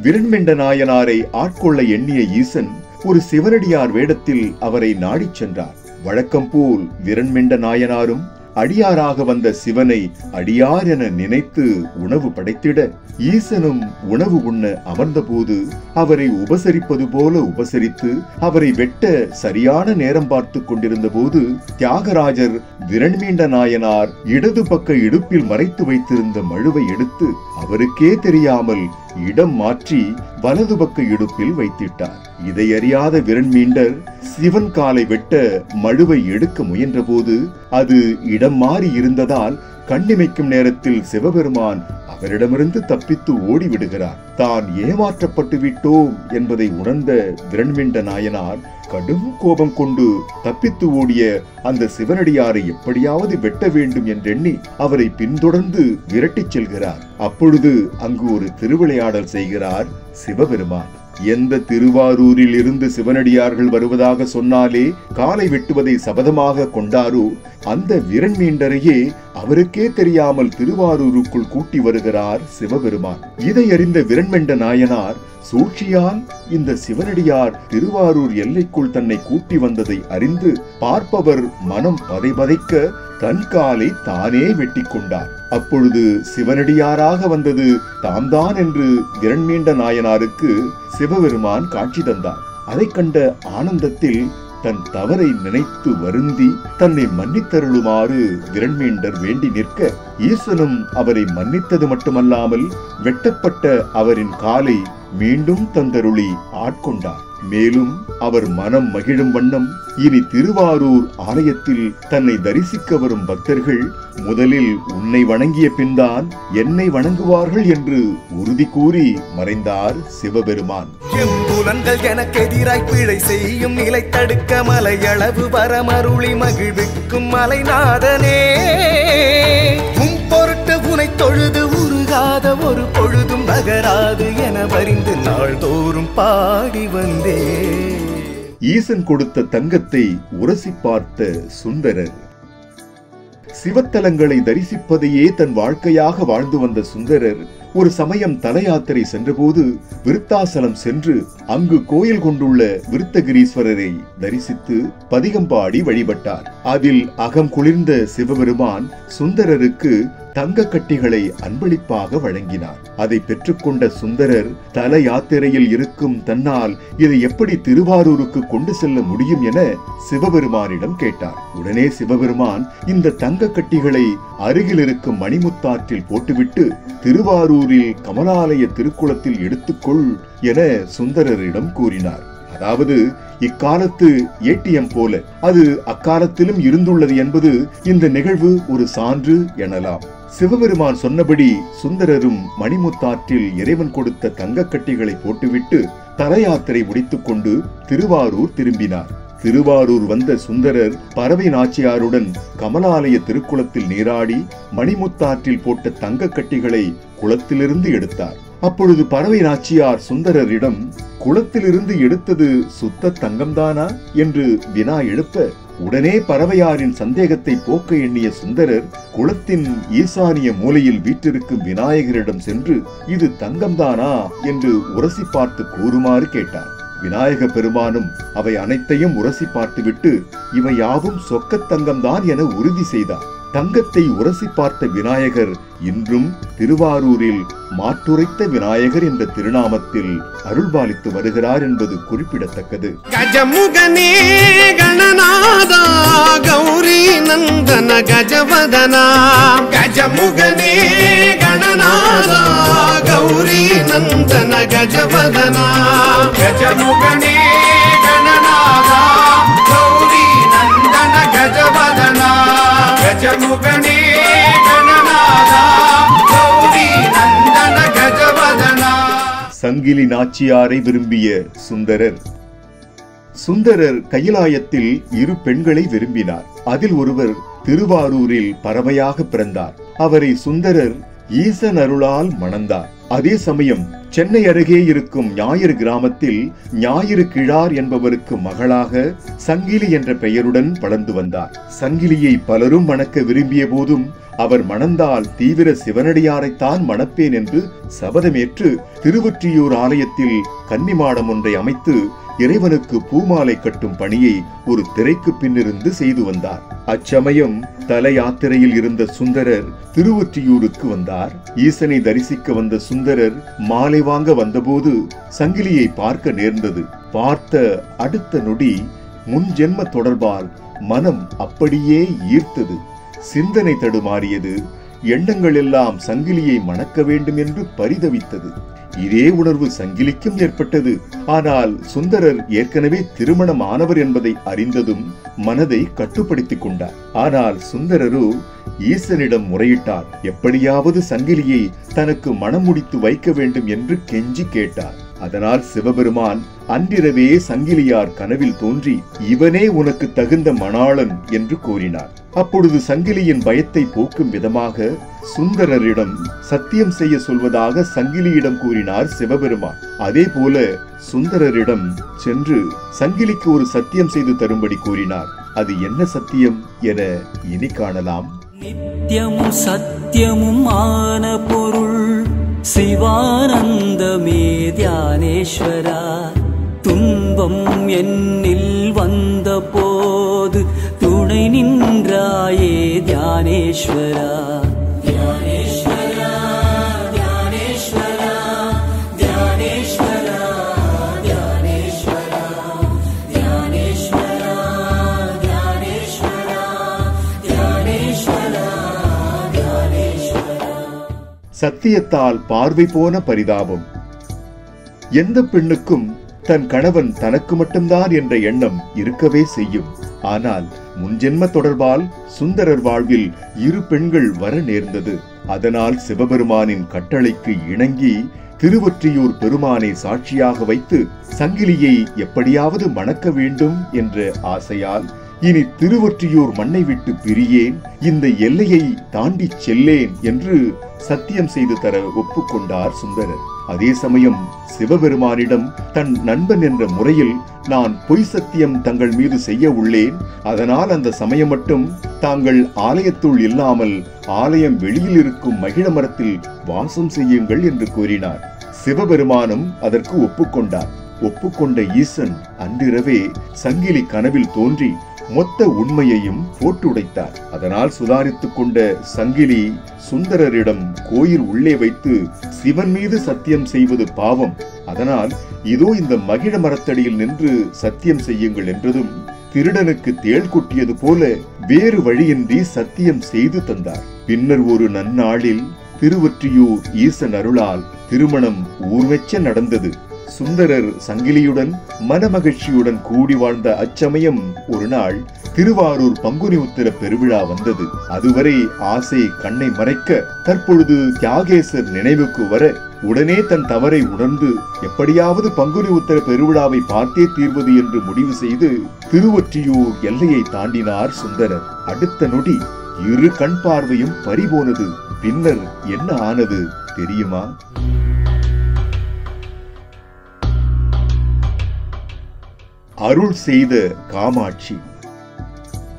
விரண்மெண்ட நாயனாரை ஆட்கொள்ள எண்ணிய ஈசன் ஒரு சிவனடியார் வேடத்தில் அவரை நாடிச் சென்றார். வழக்கம் போல் விரண்மெண்ட நாயனாரும் அடியாராக வந்த சிவனை அடியார் என நினைத்து உணவு படைத்திட ஈசனும் உணவு உண்ண அமர்ந்தபோது அவரை உபசரிப்பது போல உபசரித்து அவரை வெட்ட சரியான நேரம் பார்த்து கொண்டிருந்த போது தியாகராஜர் விரண்மெண்ட நாயனார் இடது பக்க இடுப்பில் மறைத்து வைத்திருந்த மழுவை எடுத்து அவருக்கே தெரியாமல் இடம் மாற்றி வலது பக்க இடுப்பில் வைத்திட்டார். இதை அறியாத விரண்மீண்டர் சிவன் காலை வெட்ட மழுவை எடுக்க முயன்ற போது அது இடம் மாறி இருந்ததால் கண்ணிமைக்கும் நேரத்தில் சிவபெருமான் அவரிடமிருந்து தப்பித்து ஓடிவிடுகிறார். தான் ஏமாற்றப்பட்டு விட்டோம் என்பதை உணர்ந்த விரண்மிண்ட நாயனார் கடும் கோபம் கொண்டு தப்பித்து ஓடிய அந்த சிவனடியாரை எப்படியாவது வெட்ட வேண்டும் என்றெண்ணி அவரை பின்தொடர்ந்து விரட்டிச் செல்கிறார். அப்பொழுது அங்கு ஒரு திருவிளையாடல் செய்கிறார் சிவபெருமான். எந்த திருவாரூரில் இருந்து சிவனடியார்கள் வருவதாக சொன்னாலே காலை வெட்டுவதை சபதமாக கொண்டாரோ அந்த விரண்மீண்டரையே அவருக்கே தெரியாமல் திருவாரூருக்குள் கூட்டி வருகிறார் சிவபெருமான். இதை அறிந்த விரண்மெண்ட நாயனார் சூழ்ச்சியால் இந்த சிவனடியார் திருவாரூர் எல்லைக்குள் தன்னை கூட்டி வந்ததை அறிந்து பார்ப்பவர் மனம் பதைபதைக்க தன் காலை தானே வெட்டி கொண்டார். அப்பொழுது சிவனடியாராக வந்தது தாம்தான் என்று விரண்மீண்ட நாயனாருக்கு சிவபெருமான் காட்சி தந்தார். அதை கண்ட ஆனந்தத்தில் தன் தவறை நினைத்து வருந்தி தன்னை மன்னித்தருளுமாறு விரண்மீண்டர் வேண்டி நிற்க ஈசனும் அவரை மன்னித்தது மட்டுமல்லாமல் வெட்டப்பட்ட அவரின் காலை மீண்டும் தந்தருளி ஆட்கொண்டார். மேலும் அவர் மனம் மகிழும் வண்ணம் இனி திருவாரூர் ஆலயத்தில் தன்னை தரிசிக்க வரும் பக்தர்கள் முதலில் உன்னை வணங்கிய பின்தான் என்னை வணங்குவார்கள் என்று உறுதி கூறி மறைந்தார் சிவபெருமான். எம்புலன்கள் எனக்கு எதிராய் பிழை செய்யும் நிலை தடுக்க மலையளவு வரமருளி மகிழ்விக்கும் மலைநாதனே, உன் பொருட்டு உனை தொழுது உருகாத ஒரு பொழுதும் நகராது என வரிந்து நாள்தோறும் பாடி வந்தே. ஈசன் கொடுத்த தங்கத்தை உரசி பார்த்த சுந்தரர். சிவத்தலங்களை தரிசிப்பதையே தன் வாழ்க்கையாக வாழ்ந்து வந்த சுந்தரர் ஒரு சமயம் தல யாத்திரை சென்றபோது விருத்தாசலம் சென்று அங்கு கோயில் கொண்டுள்ள விருத்தகிரீஸ்வரரை தரிசித்து பதிகம் பாடி வழிபட்டார். அதில் அகம் குளிர்ந்த சிவபெருமான் சுந்தரருக்கு தங்க கட்டிகளை அன்பளிப்பாக வழங்கினார். அதை பெற்றுக்கொண்ட சுந்தரர் தல யாத்திரையில் இருக்கும் தன்னால் இதை எப்படி திருவாரூருக்கு கொண்டு செல்ல முடியும் என சிவபெருமானிடம் கேட்டார். உடனே சிவபெருமான் இந்த தங்க கட்டிகளை அருகில் இருக்கும் மணிமுத்தாற்றில் போட்டுவிட்டு திருவாரூரில் கமலாலய திருக்குளத்தில் எடுத்துக்கொள் என சுந்தரரிடம் கூறினார். அதாவது இக்காலத்து ஏடிஎம் போல அது அக்காலத்திலும் இருந்துள்ளது என்பது இந்த நிகழ்வு ஒரு சான்று எனலாம். சிவபெருமான் சொன்னபடி சுந்தரரும் மணிமுத்தாற்றில் இறைவன் கொடுத்த தங்கக்கட்டிகளை போட்டுவிட்டு தல யாத்திரை முடித்துக் கொண்டு திருவாரூர் திரும்பினார். திருவாரூர் வந்த சுந்தரர் பறவை நாச்சியாருடன் கமலாலய திருக்குளத்தில் நீராடி மணிமுத்தாற்றில் போட்ட தங்க கட்டிகளை குளத்திலிருந்து எடுத்தார். அப்பொழுது பறவை நாச்சியார் சுந்தரரிடம் குளத்திலிருந்து எடுத்தது சுத்த தங்கம்தானா என்று வினா எழுப்ப உடனே பறவையாரின் சந்தேகத்தை போக்க எண்ணிய சுந்தரர் குளத்தின் ஈசானிய மூலையில் வீற்றிருக்கும் விநாயகரிடம் சென்று இது தங்கம்தானா என்று உரசி பார்த்து கூறுமாறு கேட்டார். விநாயக பெருமானும் அவை அனைத்தையும் உரசி பார்த்துவிட்டு இவை யாவும் சொக்கத் தங்கம்தான் என உறுதி செய்தார். தங்கத்தை உரசி பார்த்த விநாயகர் இன்றும் திருவாரூரில் மாற்றுரைத்த விநாயகர் என்ற திருநாமத்தில் அருள்பாலித்து வருகிறார் என்பது குறிப்பிடத்தக்கது. கஜமுகனே கணநாதா கௌரி நந்தன கஜவதனா, கஜமுகனே கணநாதா கௌரி நந்தன கஜவதனா, கஜமுகனே கணநாதா கௌரி நந்தன கஜவதனா, கஜமுகனே கணநாதா கௌரி நந்தன கஜவதனா. சங்கிலி நாச்சியாரை விரும்பிய சுந்தரர் கைலாயத்தில் இரு பெண்களை விரும்பினார். அதில் ஒருவர் திருவாரூரில் பறவையாக பிறந்தார். அவரை சுந்தரர் ஈசன் அருளால் மணந்தார். அதே சமயம் சென்னை அருகே இருக்கும் ஞாயிறு கிராமத்தில் ஞாயிறு கிழார் என்பவருக்கு மகளாக சங்கிலி என்ற பெயருடன் வளர்ந்து வந்தார். சங்கிலியை பலரும் மணக்க விரும்பிய போதும் அவர் மணந்தால் தீவிர சிவனடியாரைத்தான் மணப்பேன் என்று சபதமேற்று திருவொற்றியூர் ஆலயத்தில் கன்னிமாடம் ஒன்றை அமைத்து இறைவனுக்கு பூமாலை கட்டும் பணியை ஒரு திரைக்கு பின்னிருந்து செய்து வந்தார். அச்சமயம் தல யாத்திரையில் இருந்த சுந்தரர் திருவொற்றியூருக்கு வந்தார். ஈசனை தரிசிக்க வந்த சுந்தரர் மாலை வாங்க வந்தபோது சங்கிலியை பார்க்க நேர்ந்தது. பார்த்த அடுத்த நொடி முன் ஜென்ம தொடர்பால் மனம் அப்படியே ஈர்த்தது. சிந்தனை தடுமாறியது. எண்ணங்கள் எல்லாம் சங்கிலியை மணக்க வேண்டும் என்று பரிதவித்தது. இதே உணர்வு சங்கிலிக்கும் ஏற்பட்டது. ஆனால் சுந்தரர் ஏற்கனவே திருமணம் ஆனவர் என்பதை அறிந்ததும் மனதை கட்டுப்படுத்திக் கொண்டார். ஆனால் சுந்தரரோ ஈசனிடம் முறையிட்டார். எப்படியாவது சங்கிலியை தனக்கு மணம் முடித்து வைக்க வேண்டும் என்று கெஞ்சி கேட்டார். அதனால் சிவபெருமான் அன்றிரவே சங்கிலியார் கனவில் தோன்றி இவனே உனக்கு தகுந்த மணாளன் என்று கூறினார். அப்பொழுது சங்கிலியின் பயத்தை போக்கும் விதமாக சுந்தரரிடம் சத்தியம் செய்ய சொல்வதாக சங்கிலியிடம் கூறினார் சிவபெருமான். அதே போல சுந்தரரிடம் சென்று சங்கிலிக்கு ஒரு சத்தியம் செய்து தரும்படி கூறினார். அது என்ன சத்தியம் என இனி காணலாம். நித்தியமும் சத்தியமும் ஆன பொருள் சிவானந்தமே தியானேஸ்வரா, துன்பம் என்னில் வந்த போது துணை நின்றாயே தியானேஸ்வரா. தியானேஸ்வரா தியானேஸ்வரா தியானேஸ்வரா தியானேஸ்வரா தியானேஸ்வரா தியானேஸ்வரா தியானேஸ்வரா தியானேஸ்வரா. சத்தியத்தால் பார்வை போன பரிதாபம். எந்த பெண்ணுக்கும் தன் கணவன் தனக்கு மட்டும்தான் என்ற எண்ணம் இருக்கவே செய்யும். ஆனால் முன்ஜென்ம தொடர்பால் சுந்தரர் வாழ்வில் 2 பெண்கள் வர நேர்ந்தது. அதனால் சிவபெருமானின் கட்டளைக்கு இணங்கி திருவொற்றியூர் பெருமானை சாட்சியாக வைத்து சங்கிலியை எப்படியாவது மணக்க வேண்டும் என்ற ஆசையால் இனி திருவொற்றியூர் மண்ணை விட்டு பிரியேன், இந்த எல்லையை தாண்டி செல்லேன் என்று சத்தியம் செய்து தர ஒப்புக்கொண்டார் சுந்தரர். அதே சமயம் சிவபெருமானிடம் தன் நண்பன் என்ற முறையில் நான் பொய் சத்தியம் தங்கள் மீது செய்ய உள்ளேன், அதனால் அந்த சமயம் மட்டும் தாங்கள் ஆலயத்துள் இல்லாமல் ஆலயம் வெளியில் இருக்கும் மகிழ மரத்தில் வாசம் செய்யுங்கள் என்று கூறினார். சிவபெருமானும் அதற்கு ஒப்புக்கொண்டார். ஒப்புக்கொண்ட ஈசன் அன்றிரவே சங்கிலி கனவில் தோன்றி மொத்த உண்மையையும் போட்டுடைத்தார். அதனால் சுதாரித்துக் கொண்ட சங்கிலி சுந்தரரிடம் கோயில் உள்ளே வைத்து சிவன் மீது சத்தியம் செய்வது பாவம், அதனால் இதோ இந்த மகிழ மரத்தடியில் நின்று சத்தியம் செய்யுங்கள் என்றதும் திருடனுக்கு தேள் கொட்டியது போல வேறு வழியின்றி சத்தியம் செய்து தந்தார். பின்னர் ஒரு நன்னாளில் திருவொற்றியூர் ஈசன் அருளால் திருமணம் ஊர்வெச்ச நடந்தது. சுந்தரர் சங்கிலியுடன் மனமகிழ்ச்சியுடன் கூடி வாழ்ந்த அச்சமயம் ஒரு நாள் திருவாரூர் பங்குனி உத்திர பெருவிழா வந்தது. அதுவரை ஆசை கண்ணை மறைக்க தற்பொழுது தியாகேசர் நினைவுக்கு வர உடனே தன் தவறை உணர்ந்து எப்படியாவது பங்குனி உத்திர பெருவிழாவை பார்த்தே தீர்வது என்று முடிவு செய்து திருவொற்றியூர் எல்லையை தாண்டினார் சுந்தரர். அடுத்த நொடி 2 கண் பார்வையும் பறிபோனது. பின்னர் என்ன ஆனது தெரியுமா? அருள் செய்த காமாட்சி.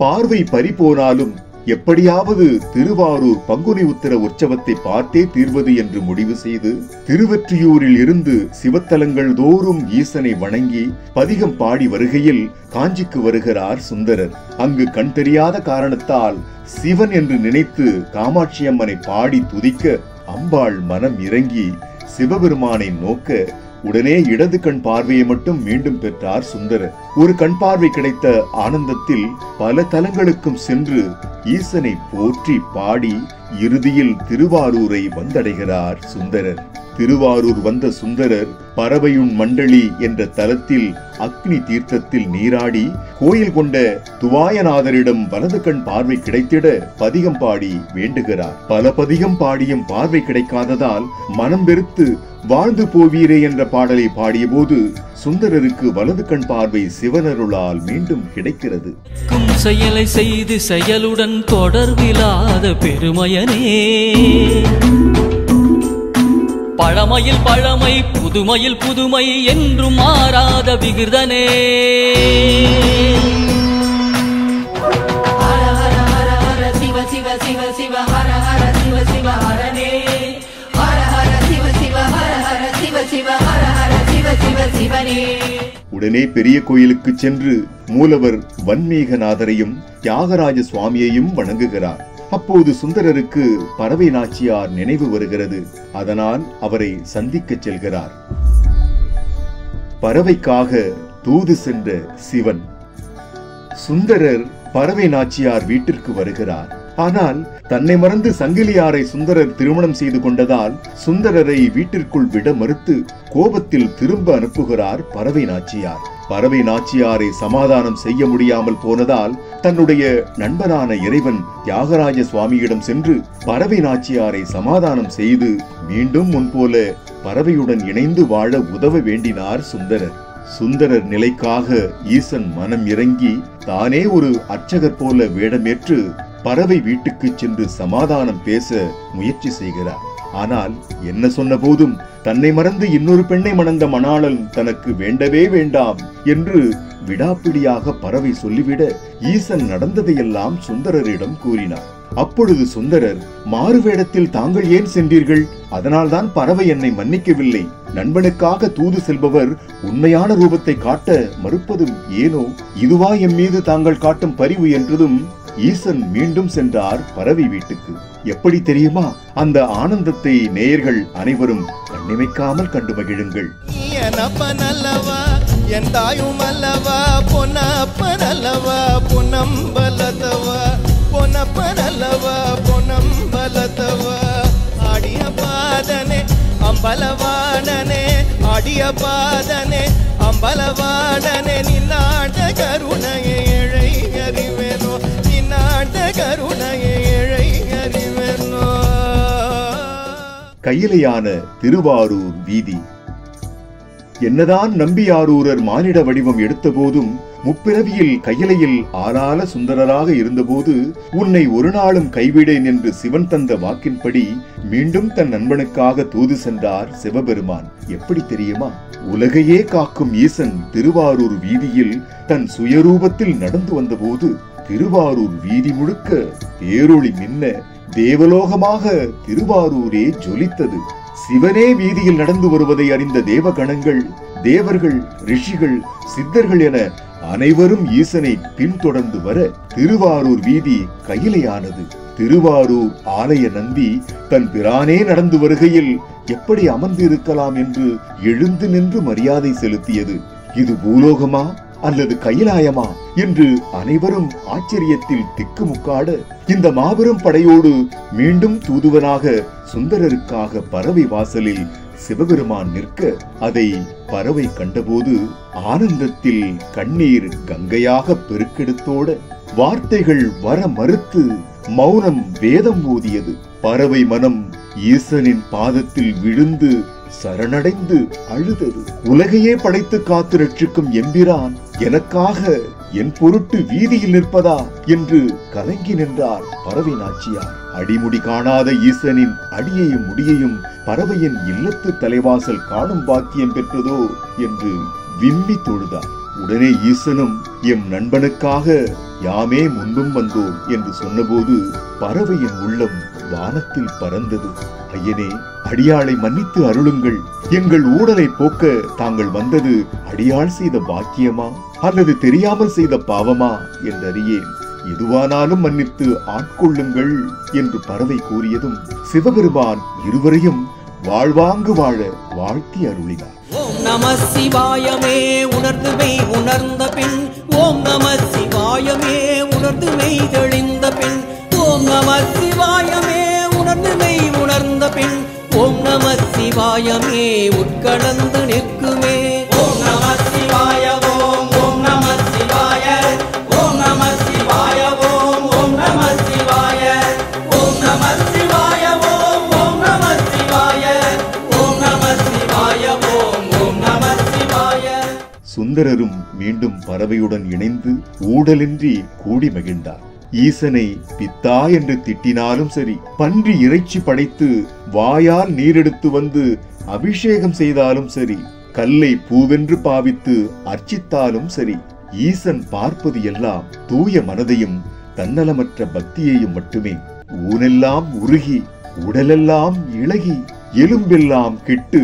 பார்வை பறிபோனாலும் எப்படியாவது திருவாரூர் பங்குனி உத்திர உற்சவத்தை பார்த்தே தீர்வது என்று முடிவு செய்து திருவொற்றியூரில் இருந்து சிவத்தலங்கள் தோறும் ஈசனை வணங்கி பதிகம் பாடி வருகையில் காஞ்சிக்கு வருகிறார் சுந்தரர். அங்கு கண் தெரியாத காரணத்தால் சிவன் என்று நினைத்து காமாட்சி அம்மனை பாடி துதிக்க அம்பாள் மனம் இறங்கி சிவபெருமானை நோக்க உடனே இடது கண் பார்வையை மட்டும் மீண்டும் பெற்றார் சுந்தரர். ஒரு கண் பார்வை கிடைத்த ஆனந்தத்தில் பல தலங்களுக்கும் சென்று ஈசனை போற்றி பாடி இறுதியில் திருவாரூரை வந்தடைகிறார் சுந்தரர். திருவாரூர் வந்த சுந்தரர் பறவையுண் மண்டலி என்ற தலத்தில் அக்னி தீர்த்தத்தில் நீராடி கோயில் கொண்ட துவாயநாதரிடம் வலது கண் பார்வை கிடைத்திட பதிகம் பாடி வேண்டுகிறார். பல பதிகம் பாடியும் பார்வை கிடைக்காததால் மனம் வெறுத்து வாழ்ந்து போவீரே என்ற பாடலை பாடிய போது சுந்தரருக்கு வலது கண் பார்வை சிவனருளால் மீண்டும் கிடைக்கிறது. செயலை செய்து செயலுடன் தொடர்பில்லாத பெருமையனே, பழமையில் பழமை புதுமையில் புதுமை என்றும் மாறாத விகிர்தனே. ஹர ஹர ஹர ஹர சிவ சிவ சிவ சிவ ஹர ஹர சிவ சிவ ஹரனே. ஹர ஹர சிவ சிவ ஹர ஹர சிவ சிவ ஹர ஹர சிவ சிவ சிவனே. உடனே பெரிய கோயிலுக்கு சென்று மூலவர் வன்மீகநாதரையும் தியாகராஜ சுவாமியையும் வணங்குகிறார். அப்போது சுந்தரருக்கு பறவை நாச்சியார் நினைவு வருகிறது. அதனால் அவரை சந்திக்க செல்கிறார். பறவைக்காக தூது சென்ற சிவன். சுந்தரர் பறவை நாச்சியார் வீட்டிற்கு வருகிறார். ஆனால் தன்னை மறந்து சங்கிலியாரை சுந்தரர் திருமணம் செய்து கொண்டதால் சுந்தரரை வீட்டிற்குள் விட மறுத்து கோபத்தில் திரும்ப அனுப்புகிறார் பறவை நாச்சியார். பறவை நாச்சியாரை சமாதானம் செய்ய முடியாமல் போனதால் தன்னுடைய நண்பனான இறைவன் தியாகராஜ சுவாமியிடம் சென்று பறவை நாச்சியாரை சமாதானம் செய்து மீண்டும் முன்போல பறவையுடன் இணைந்து வாழ உதவ வேண்டினார் சுந்தரர். சுந்தரர் நிலைக்காக ஈசன் மனம் இறங்கி தானே ஒரு அர்ச்சகர் போல வேடமேற்று பறவை வீட்டுக்கு சென்று சமாதானம் பேச முயற்சி செய்கிறார். ஆனால் என்ன சொன்ன போதும் தன்னை மறந்து இன்னொரு பெண்ணை மணந்த மணாளன் தனக்கு வேண்டவே வேண்டாம் என்று விடாப்பிடியாக பறவை சொல்லிவிட ஈசன் நடந்ததையெல்லாம் சுந்தரரிடம் கூறினார். அப்பொழுது சுந்தரர், மாறுவேடத்தில் தாங்கள் ஏன் சென்றீர்கள்? அதனால்தான் பறவை என்னை மன்னிக்கவில்லை. நண்பனுக்காக தூது செல்பவர் உண்மையான ரூபத்தை காட்ட மறுப்பதும் ஏனோ? இதுவா எம் மீது தாங்கள் காட்டும் பரிவு என்றதும் ஈசன் மீண்டும் சென்றார் பறவை வீட்டுக்கு. எப்படி தெரியுமா? அந்த ஆனந்தத்தை நேயர்கள் அனைவரும் கண்ணிமைக்காமல் கண்டு மகிழுங்கள். என் தாயும் அல்லவா பொன்னப்பனல்லவா பொன்னம்பலத்தவா பொன்னப்பனல்லவா பொன்னம்பலத்தவா ஆடிய பாதனே அம்பலவாடனே ஆடிய பாதனே அம்பலவாடனே நின்னாட கருணையை இழை அறிவேனோ நின்னாட கருணையை இழை அறிவேனோ. கையிலையான திருவாரூர் வீதி. என்னதான் நம்பியாரூரர் மானிட வடிவம் எடுத்த போதும் முப்பிறவியில் கையிலையில் ஆளால சுந்தரராக இருந்தபோது உன்னை ஒரு நாளும் கைவிடேன் என்று சிவன் தந்த வாக்கின்படி மீண்டும் தன் நண்பனுக்காக தூது சென்றார் சிவபெருமான். எப்படி தெரியுமா? உலகையே காக்கும் ஈசன் திருவாரூர் வீதியில் தன் சுயரூபத்தில் நடந்து வந்தபோது திருவாரூர் வீதி முழுக்க பேரொளி மின்ன தேவலோகமாக திருவாரூரே ஜொலித்தது. சிவனே வீதியில் நடந்து வருவதை அறிந்த தேவகணங்கள், தேவர்கள், ரிஷிகள், சித்தர்கள் என அனைவரும் ஈசனை பின்தொடர்ந்து வர திருவாரூர் வீதி கையிலையானது. திருவாரூர் ஆலய நந்தி தன் பிரானே நடந்து வருகையில் எப்படி அமர்ந்து இருக்கலாம் என்று எழுந்து நின்று மரியாதை செலுத்தியது. இது பூலோகமா அல்லது கைலாயமா என்று அனைவரும் ஆச்சரியத்தில் திக்குமுக்காட இந்த மாபெரும் படையோடு மீண்டும் தூதுவனாக சுந்தரருக்காக பறவை வாசலில் சிவபெருமான் நிற்க அதை பறவை கண்டபோது ஆனந்தத்தில் கண்ணீர் கங்கையாக பெருக்கெடுத்தோட வார்த்தைகள் வர மறுத்து மௌனம் வேதம் ஓதியது. பறவை மனம் ஈசனின் பாதத்தில் விழுந்து சரணடைந்து அழுதது. உலகையே படைத்து காத்து ரட்சிக்கும் எம்பிரான் எனக்காக என் பொருட்டு வீதியில் நிற்பதா என்று கலங்கி நின்றார் பறவை நாச்சியார். அடிமுடி காணாத ஈசனின் அடியையும் முடியையும் பறவையின் இல்லத்து தலைவாசல் காணும் பாக்கியம் பெற்றதோ என்று விம்மி தொழுதார். உடனே ஈசனும் எம் நண்பனுக்காக யாமே முன்பும் வந்தோம் என்று சொன்னபோது பறவையின் உள்ளம் வானத்தில் பறந்தது. ஐயனே, அடியாளை மன்னித்து அருளுங்கள். எங்கள் ஊடலை போக்க தாங்கள் வந்தது அடியாள் செய்த பாக்கியமா அல்லது தெரியாமல் செய்த பாவமா என்றறியேன். எதுவானாலும் மன்னித்து ஆட்கொள்ளுங்கள் என்று பறவை கூறியதும் சிவபெருமான் இருவரையும் வாழ்வாங்கு வாழ வாழ்த்தி அருளினார். ஓம் நம சிவாயமே உணர்ந்து மெய் உணர்ந்த பின் ஓம் நம சிவாயமே உணர்ந்து மெய் தெளிந்த பின் ஓம் நம சிவாயமே உணர்ந்து மெய் உணர்ந்த பின் ஓம் நம சிவாயமே உட்கடந்து நிற்குமே. ஓம் நம சிவாய ஓம் ஓம் நம சிவாய ஓம் நம சிவாய ஓம் ஓம் நம சிவாய ஓம் நம சிவாய ஓம் ஓம் நம சிவாய ஓம் நம சிவாய ஓம் ஓம் நம சிவாய. சுந்தரரும் மீண்டும் பறவையுடன் இணைந்து ஊடலின்றி கூடி மகிழ்ந்தார். ஈசனை பித்தா என்று திட்டினாலும் சரி, பன்றி இறைச்சி படைத்து வாயால் நீரெடுத்து வந்து அபிஷேகம் செய்தாலும் சரி, கல்லை பூவென்று பாவித்து அர்ச்சித்தாலும் சரி, ஈசன் பார்ப்பது எல்லாம் தூய மனதையும் தன்னலமற்ற பக்தியையும் மட்டுமே. ஊனெல்லாம் உருகி உடலெல்லாம் இளகி எலும்பெல்லாம் கெட்டு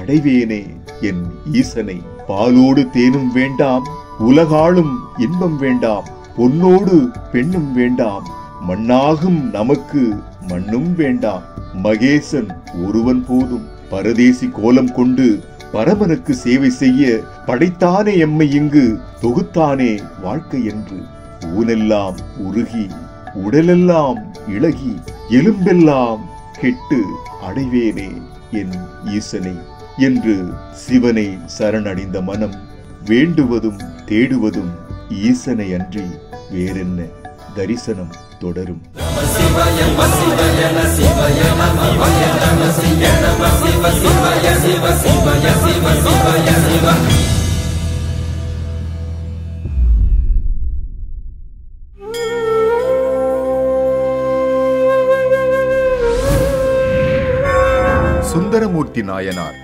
அடைவேனே என் ஈசனை. பாலோடு தேனும் வேண்டாம், உலகாளும் இன்பம் வேண்டாம், பொன்னோடு பெண்ணும் வேண்டாம், மண்ணாகும் நமக்கு மண்ணும் வேண்டாம், மகேசன் ஒருவன் போதும். பரதேசி கோலம் கொண்டு பரமனுக்கு சேவை செய்ய படைத்தானே எம்மை இங்கு தொகுத்தானே வாழ்க்கை என்று ஊனெல்லாம் உருகி உடலெல்லாம் இளகி எலும்பெல்லாம் கெட்டு அடைவேனே என் ஈசனை என்று சிவனை சரணடைந்த மனம் வேண்டுவதும் தேடுவதும் ஈசனை அன்றி வேறென்ன தரிசனம் தொடரும். சுந்தரமூர்த்தி நாயனார்